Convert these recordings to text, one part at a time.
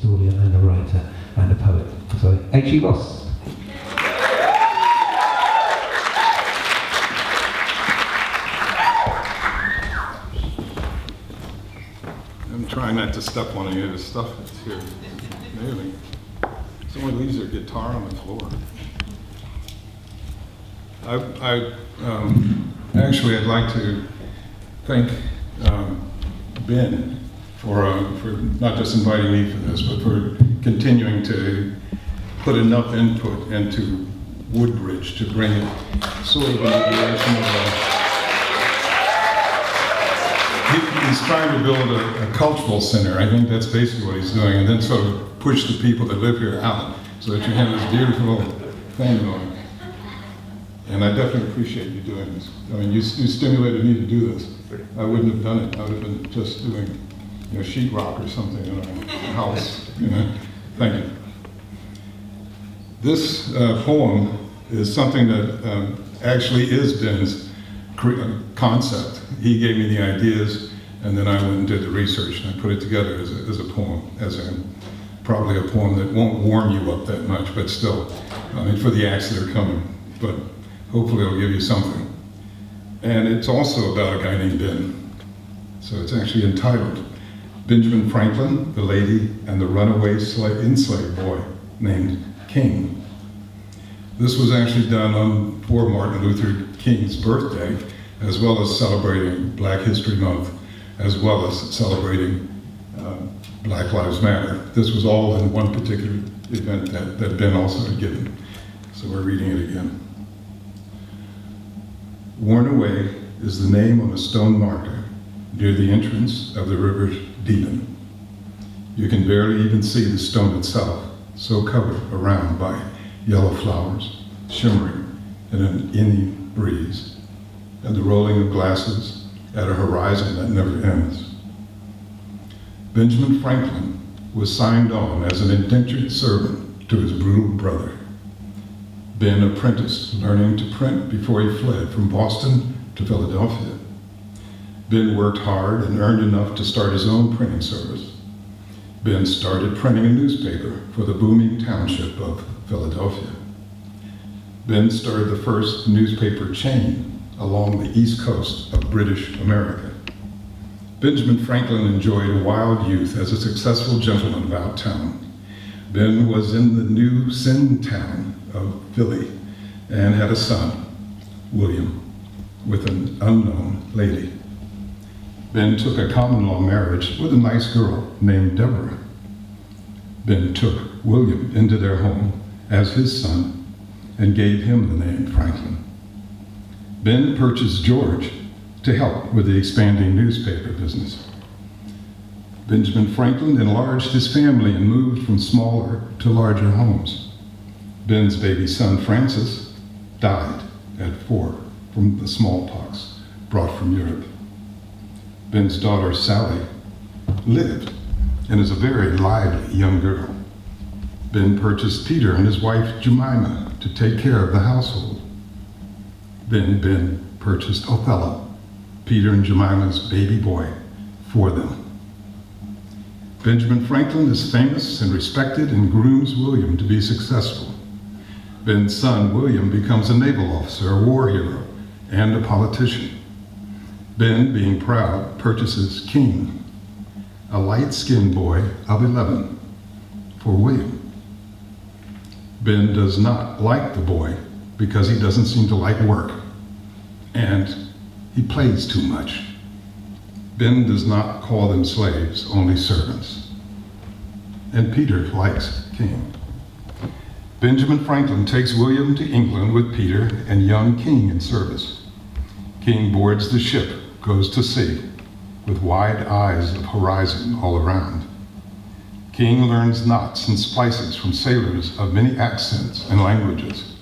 historian and a writer and a poet. So, H.E Ross. I'm trying not to step on any of the stuff that's here. Nearly. Someone leaves their guitar on the floor. Actually, I'd like to thank Ben for not just inviting me for this, but for continuing to put enough input into Woodbridge to bring it sort of in the direction of he's trying to build a cultural center. I think that's basically what he's doing, and then sort of push the people that live here out so that you have this beautiful thing going. And I definitely appreciate you doing this. I mean, you stimulated me to do this. I wouldn't have done it. I would have been just doing, sheetrock or something in our house. Thank you. This poem is something that actually is Ben's concept. He gave me the ideas, and then I went and did the research, and I put it together as a poem, probably a poem that won't warm you up that much, but still, for the acts that are coming. But hopefully it'll give you something. And it's also about a guy named Ben. So it's actually entitled, Benjamin Franklin, the Lady, and the Runaway Enslaved Boy named King. This was actually done for Martin Luther King's birthday, as well as celebrating Black History Month, as well as celebrating Black Lives Matter. This was all in one particular event that Ben also had given. So we're reading it again. Worn Away is the name on a stone marker near the entrance of the river Deben. You can barely even see the stone itself, so covered around by yellow flowers, shimmering in an inky breeze, and the rolling of glasses at a horizon that never ends. Benjamin Franklin was signed on as an indentured servant to his brutal brother. Ben apprenticed, learning to print before he fled from Boston to Philadelphia. Ben worked hard and earned enough to start his own printing service. Ben started printing a newspaper for the booming township of Philadelphia. Ben started the first newspaper chain along the east coast of British America. Benjamin Franklin enjoyed a wild youth as a successful gentleman about town. Ben was in the new sin town of Philly and had a son, William, with an unknown lady. Ben took a common law marriage with a nice girl named Deborah. Ben took William into their home as his son and gave him the name Franklin. Ben purchased George to help with the expanding newspaper business. Benjamin Franklin enlarged his family and moved from smaller to larger homes. Ben's baby son, Francis, died at 4 from the smallpox brought from Europe. Ben's daughter, Sally, lived and is a very lively young girl. Ben purchased Peter and his wife, Jemima, to take care of the household. Then Ben purchased Othello, Peter and Jemima's baby boy, for them. Benjamin Franklin is famous and respected and grooms William to be successful. Ben's son, William, becomes a naval officer, a war hero, and a politician. Ben, being proud, purchases King, a light-skinned boy of 11, for William. Ben does not like the boy because he doesn't seem to like work, and he plays too much. Ben does not call them slaves, only servants. And Peter likes King. Benjamin Franklin takes William to England with Peter and young King in service. King boards the ship, goes to sea, with wide eyes of horizon all around. King learns knots and splices from sailors of many accents and languages.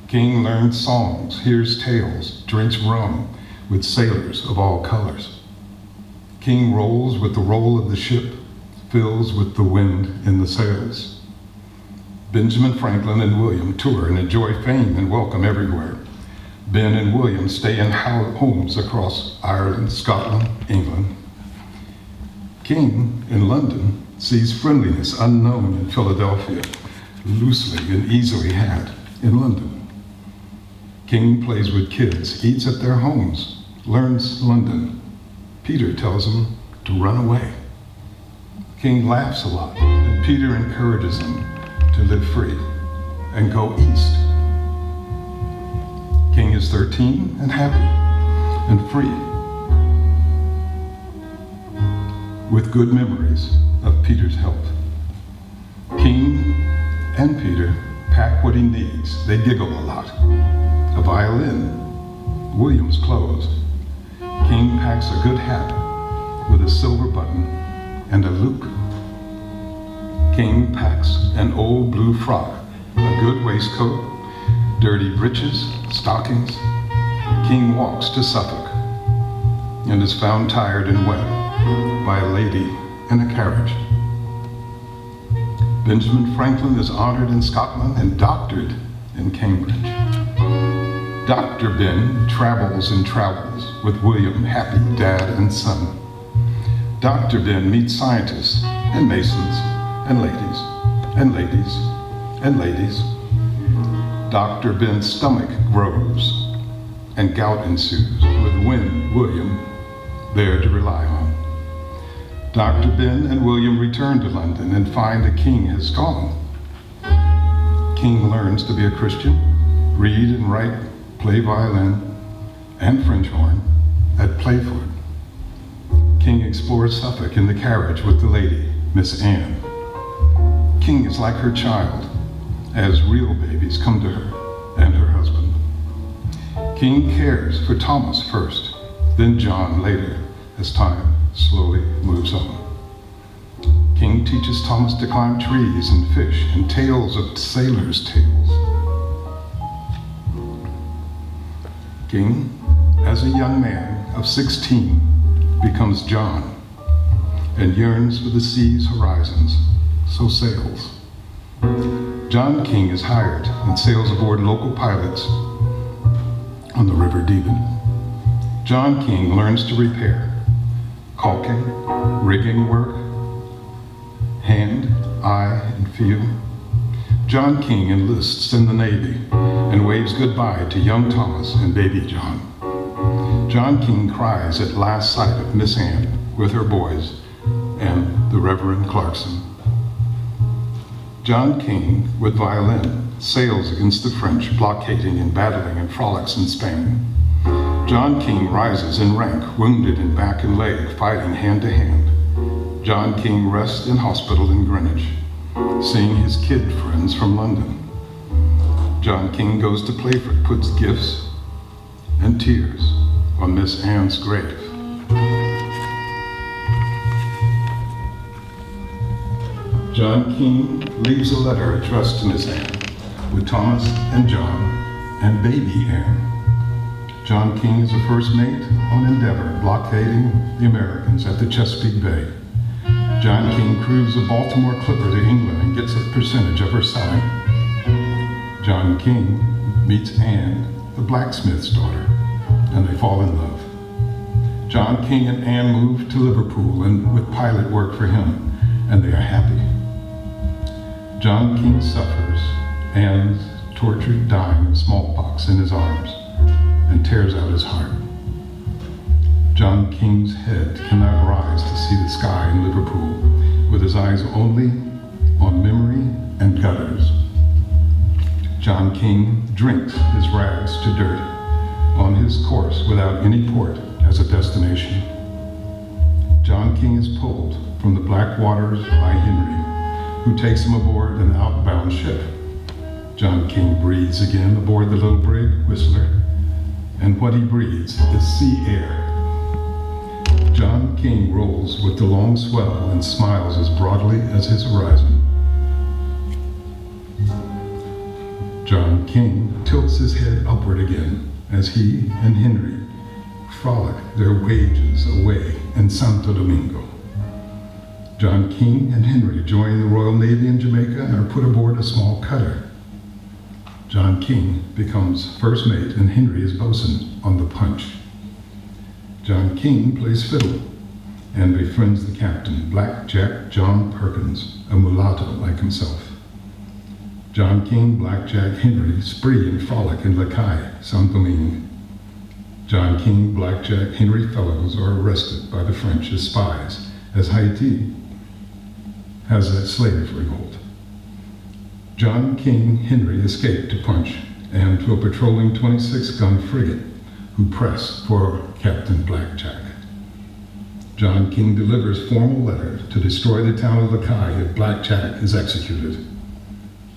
King learns songs, hears tales, drinks rum with sailors of all colors. King rolls with the roll of the ship, fills with the wind in the sails. Benjamin Franklin and William tour and enjoy fame and welcome everywhere. Ben and William stay in homes across Ireland, Scotland, England. King, in London, sees friendliness unknown in Philadelphia, loosely and easily had in London. King plays with kids, eats at their homes, learns London. Peter tells him to run away. King laughs a lot, and Peter encourages him to live free and go east. King is 13 and happy and free, with good memories of Peter's help. King and Peter pack what he needs. They giggle a lot. A violin, William's clothes. King packs a good hat with a silver button and a loop. King packs an old blue frock, a good waistcoat, dirty breeches, stockings. King walks to Suffolk and is found tired and wet by a lady in a carriage. Benjamin Franklin is honored in Scotland and doctored in Cambridge. Dr. Ben travels and travels with William, happy dad and son. Dr. Ben meets scientists and masons and ladies and ladies and ladies. Dr. Ben's stomach grows and gout ensues with William there to rely on. Dr. Ben and William return to London and find the king has gone. King learns to be a Christian, read and write, play violin and French horn at Playford. King explores Suffolk in the carriage with the lady, Miss Anne. King is like her child, as real babies come to her and her husband. King cares for Thomas first, then John later, as time slowly moves on. King teaches Thomas to climb trees and fish and tales of sailors' tales. King, as a young man of 16, becomes John and yearns for the sea's horizons, so sails. John King is hired and sails aboard local pilots on the River Devon. John King learns to repair caulking, rigging work, hand, eye, and feel. John King enlists in the Navy and waves goodbye to young Thomas and baby John. John King cries at last sight of Miss Anne with her boys and the Reverend Clarkson. John King, with violin, sails against the French, blockading and battling in frolics in Spain. John King rises in rank, wounded in back and leg, fighting hand to hand. John King rests in hospital in Greenwich, seeing his kid friends from London. John King goes to Playford, puts gifts and tears on Miss Anne's grave. John King leaves a letter addressed to Miss Anne with Thomas and John and baby Anne. John King is a first mate on Endeavour, blockading the Americans at the Chesapeake Bay. John King crews a Baltimore clipper to England and gets a percentage of her selling. John King meets Anne, the blacksmith's daughter, and they fall in love. John King and Anne move to Liverpool and with pilot work for him, and they are happy. John King suffers, Anne's tortured, dying of smallpox in his arms, and tears out his heart. John King's head cannot rise to see the sky in Liverpool, with his eyes only on memory and gutters. John King drinks his rags to dirt on his course without any port as a destination. John King is pulled from the black waters by Henry, who takes him aboard an outbound ship. John King breathes again aboard the little brig, Whistler, and what he breathes is sea air. John King rolls with the long swell and smiles as broadly as his horizon. John King tilts his head upward again as he and Henry frolic their wages away in Santo Domingo. John King and Henry join the Royal Navy in Jamaica and are put aboard a small cutter. John King becomes first mate and Henry is bosun on the Punch. John King plays fiddle and befriends the captain, Black Jack John Perkins, a mulatto like himself. John King, Black Jack Henry spree and frolic in La Caille, Saint-Domingue. John King, Black Jack Henry fellows are arrested by the French as spies, as Haiti has a slave revolt. John King Henry escaped to Punch and to a patrolling 26-gun frigate who press for Captain Black Jack. John King delivers formal letter to destroy the town of La Caille if Black Jack is executed.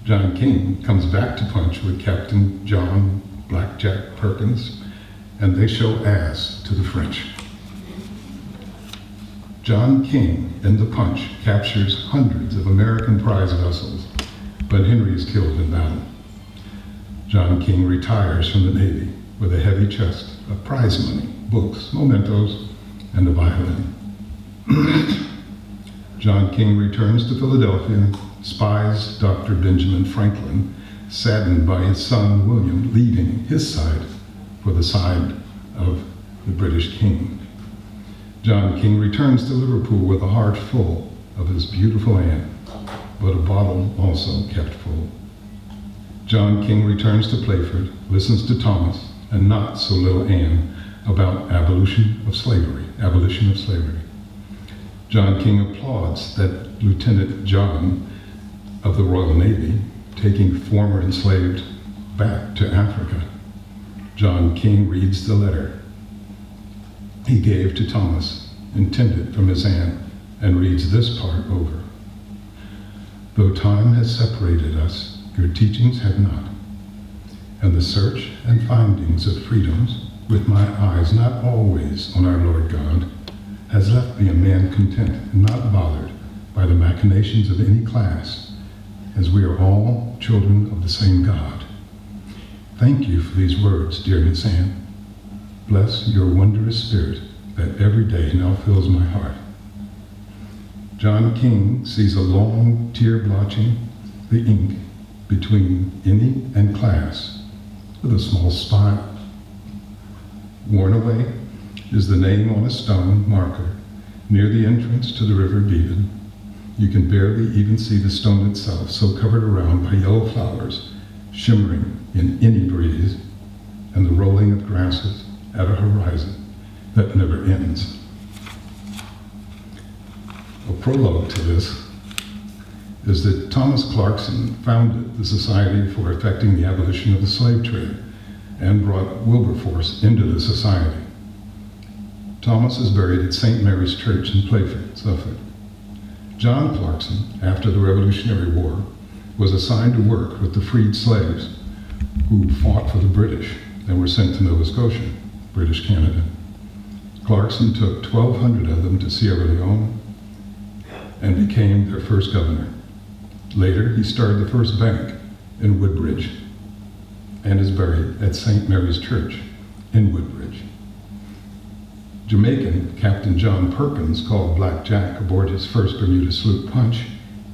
John King comes back to Punch with Captain John Black Jack Perkins, and they show ass to the French. John King in the Punch captures hundreds of American prize vessels, but Henry is killed in battle. John King retires from the Navy with a heavy chest of prize money, books, mementos, and a violin. John King returns to Philadelphia, spies Dr. Benjamin Franklin, saddened by his son William leaving his side for the side of the British king. John King returns to Liverpool with a heart full of his beautiful Anne, but a bottle also kept full. John King returns to Playford, listens to Thomas, and not so little Anne, about abolition of slavery. John King applauds that Lieutenant John of the Royal Navy taking former enslaved back to Africa. John King reads the letter he gave to Thomas, intended from his aunt, and reads this part over. Though time has separated us, your teachings have not, and the search and findings of freedoms, with my eyes not always on our Lord God, has left me a man content and not bothered by the machinations of any class, as we are all children of the same God. Thank you for these words, dear Miss Anne. Bless your wondrous spirit that every day now fills my heart. John King sees a long tear blotching the ink between any and class with a small smile. Worn away is the name on a stone marker near the entrance to the River Devon. You can barely even see the stone itself, so covered around by yellow flowers, shimmering in any breeze, and the rolling of grasses at a horizon that never ends. A prologue to this is that Thomas Clarkson founded the Society for Effecting the Abolition of the Slave Trade and brought Wilberforce into the society. Thomas is buried at St. Mary's Church in Playford, Suffolk. John Clarkson, after the Revolutionary War, was assigned to work with the freed slaves who fought for the British and were sent to Nova Scotia, British Canada. Clarkson took 1,200 of them to Sierra Leone and became their first governor. Later, he started the first bank in Woodbridge and is buried at St. Mary's Church in Woodbridge. Jamaican Captain John Perkins, called Black Jack aboard his first Bermuda sloop Punch,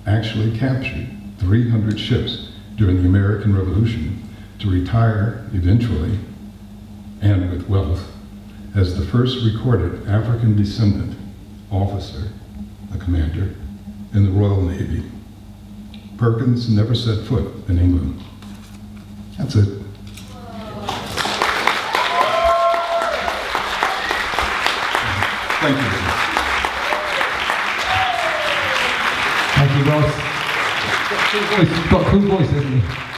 actually captured 300 ships during the American Revolution to retire eventually, and with wealth, as the first recorded African descendant officer, a commander, in the Royal Navy. Perkins never set foot in England. That's it. Thank you. Thank you, Ross. Got cool voice, hasn't he?